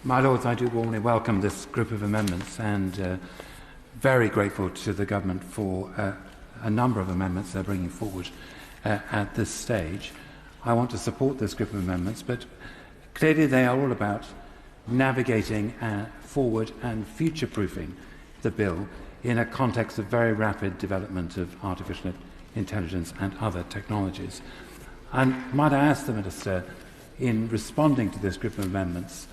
My Lords, I do warmly welcome this group of amendments and very grateful to the Government for a number of amendments they're bringing forward at this stage. I want to support this group of amendments, but clearly they are all about navigating forward and future-proofing the bill in a context of very rapid development of artificial intelligence and other technologies. And might I ask the Minister, in responding to this group of amendments,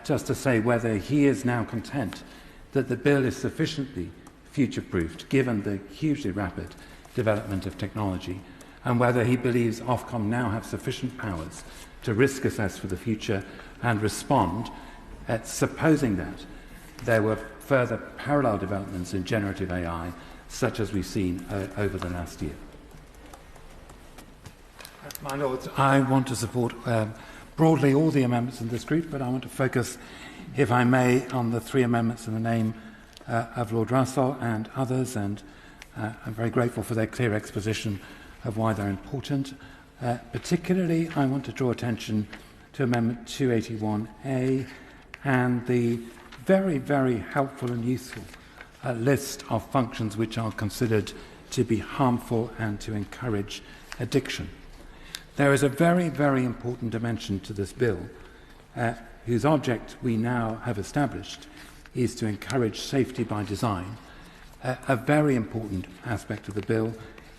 just to say whether he is now content that the bill is sufficiently future-proofed given the hugely rapid development of technology, and whether he believes Ofcom now have sufficient powers to risk assess for the future and respond, supposing that there were further parallel developments in generative AI, such as we've seen over the last year. My Lords, I want to support broadly all the amendments in this group, but I want to focus, if I may, on the three amendments in the name of Lord Russell and others, and I'm very grateful for their clear exposition of why they're important. Particularly, I want to draw attention to Amendment 281A and the very, very helpful and useful list of functions which are considered to be harmful and to encourage addiction. There is a very, very important dimension to this bill, whose object we now have established is to encourage safety by design. A very important aspect of the bill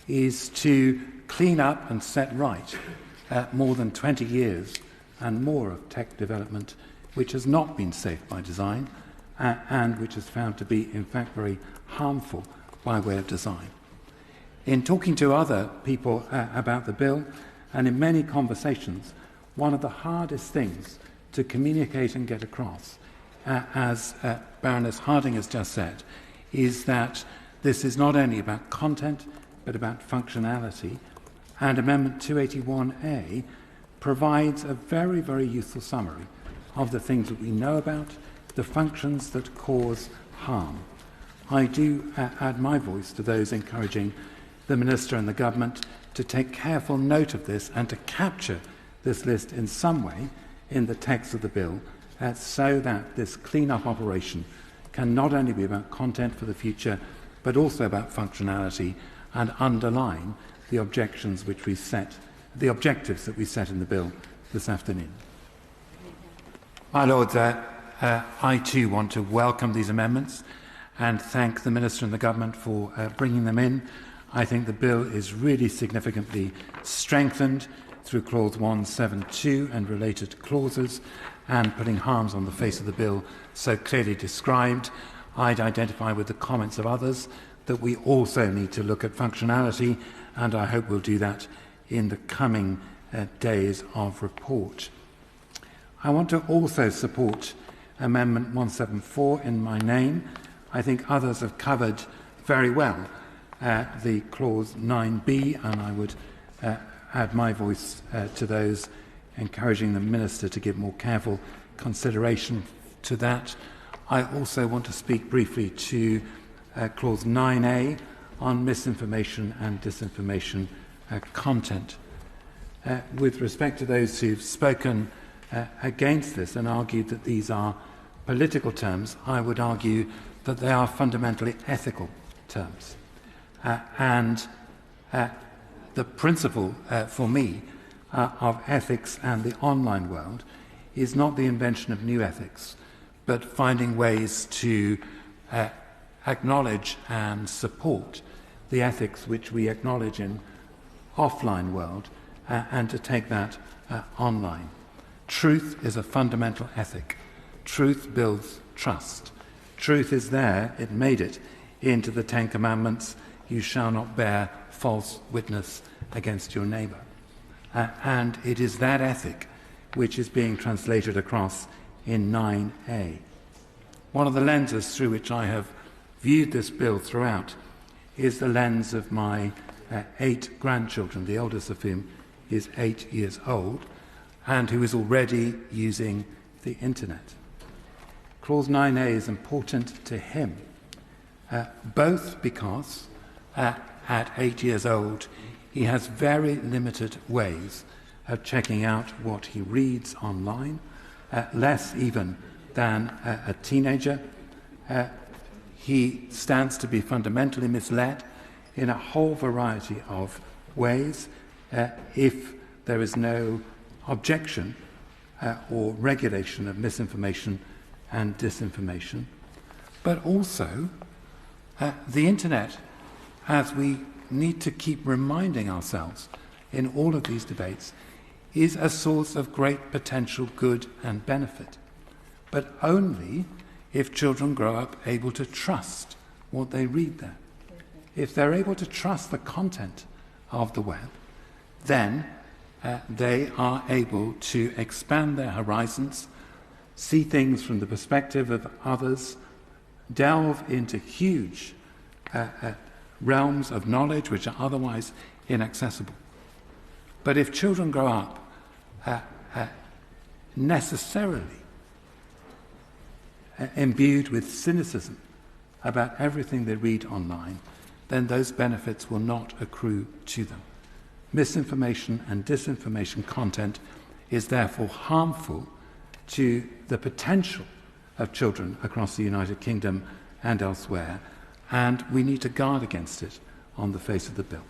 is to clean up and set right more than 20 years and more of tech development which has not been safe by design and which is found to be, in fact, very harmful by way of design. In talking to other people about the bill, and in many conversations, one of the hardest things to communicate and get across, as Baroness Harding has just said, is that this is not only about content, but about functionality. And Amendment 281A provides a very, very useful summary of the things that we know about, the functions that cause harm. I do add my voice to those encouraging the Minister and the Government to take careful note of this and to capture this list in some way in the text of the bill so that this clean-up operation can not only be about content for the future but also about functionality and underline the objectives that we set in the bill this afternoon. My Lords, I too want to welcome these amendments and thank the Minister and the Government for bringing them in. I think the bill is really significantly strengthened through Clause 172 and related clauses and putting harms on the face of the bill so clearly described. I'd identify with the comments of others that we also need to look at functionality, and I hope we'll do that in the coming days of report. I want to also support Amendment 174 in my name. I think others have covered very well the Clause 9b, and I would add my voice to those encouraging the Minister to give more careful consideration to that. I also want to speak briefly to Clause 9a on misinformation and disinformation content. With respect to those who've spoken against this and argued that these are political terms, I would argue that they are fundamentally ethical terms. And the principle for me of ethics and the online world is not the invention of new ethics, but finding ways to acknowledge and support the ethics which we acknowledge in offline world and to take that online. Truth is a fundamental ethic. Truth builds trust. Truth is there, it made it into the Ten Commandments. You shall not bear false witness against your neighbour. And it is that ethic which is being translated across in 9a. One of the lenses through which I have viewed this bill throughout is the lens of my 8 grandchildren, the oldest of whom is 8 years old, and who is already using the internet. Clause 9a is important to him, both because at 8 years old he has very limited ways of checking out what he reads online, less even than a teenager. He stands to be fundamentally misled in a whole variety of ways if there is no objection or regulation of misinformation and disinformation. But also, the internet, as we need to keep reminding ourselves in all of these debates, is a source of great potential good and benefit, but only if children grow up able to trust what they read there. If they're able to trust the content of the web, then they are able to expand their horizons, see things from the perspective of others, delve into huge realms of knowledge which are otherwise inaccessible. But if children grow up necessarily imbued with cynicism about everything they read online, then those benefits will not accrue to them. Misinformation and disinformation content is therefore harmful to the potential of children across the United Kingdom and elsewhere, and we need to guard against it on the face of the bill.